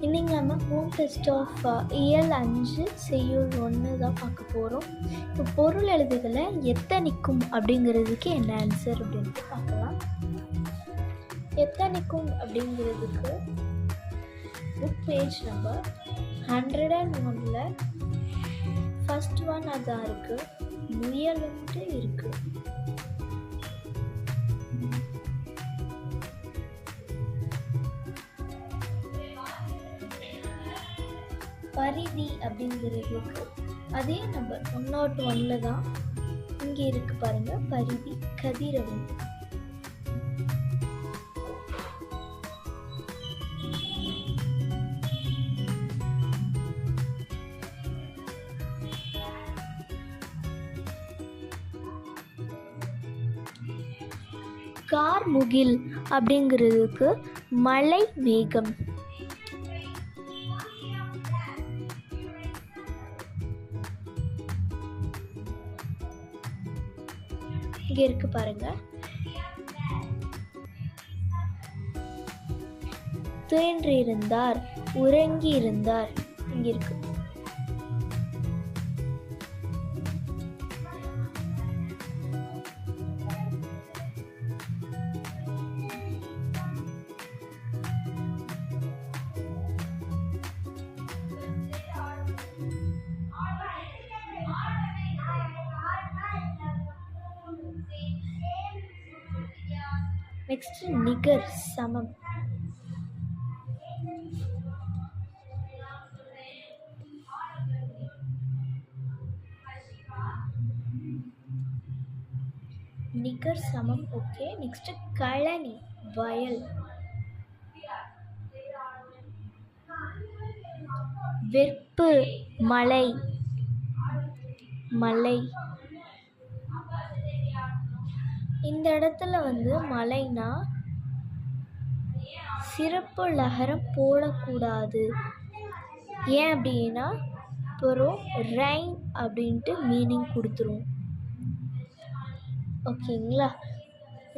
இன்றைக்கி நம்ம home test of இயல் 5 செய்யுள் 1 தான் பார்க்க போகிறோம். இப்போ பொருள் எழுதுகளை எத்தனிக்கும் அப்படிங்கிறதுக்கு என்ன ஆன்சர் அப்படின்ட்டு பார்க்கலாம். எத்தனிக்கும் அப்படிங்கிறதுக்கு புக் பேஜ் நம்பர் 101ல் ஃபஸ்ட் ஒன் அதான் இருக்குது, முயலுன்ட்டு இருக்குது. பரிதி அப்படிங்கிறதுக்கு அதே நம்பர் 101ல் தான் இங்கே இருக்கு பாருங்க. பரிதி கதிரவன். கார்முகில் அப்படிங்கிறதுக்கு மலை மேகம். இங்கே இருக்கு பாருங்க. துயன்று இருந்தார், உறங்கி இருந்தார். இங்க இருக்கு. நெக்ஸ்ட் நிகர் சமம். நிகர் சமம் ஓகே. நெக்ஸ்ட் கழனி வயல். வெற்பு மலை மலை. இந்த இடத்துல மலைனா சிறப்பு லகரம் போடக்கூடாது. ஏன் அப்படின்னா அப்புறம் ரைன் அப்படின்ட்டு மீனிங் கொடுத்துரும். ஓகேங்களா?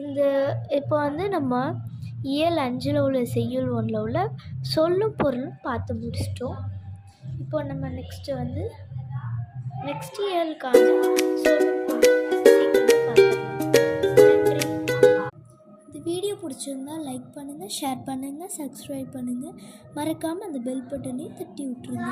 இந்த இப்போ நம்ம இயல் 5ல் உள்ள செய்யுள் 1ல் உள்ள சொல்லும் பொருளும் பார்த்து முடிச்சிட்டோம். இப்போ நம்ம நெக்ஸ்ட் இயலுக்கான சொல்லும் பொருள் வீடியோ பிடிச்சிருந்தா லைக் பண்ணுங்கள், ஷேர் பண்ணுங்கள், சப்ஸ்கிரைப் பண்ணுங்கள். மறக்காமல் அந்த பெல் பட்டனையும் தட்டி விட்டுருங்க.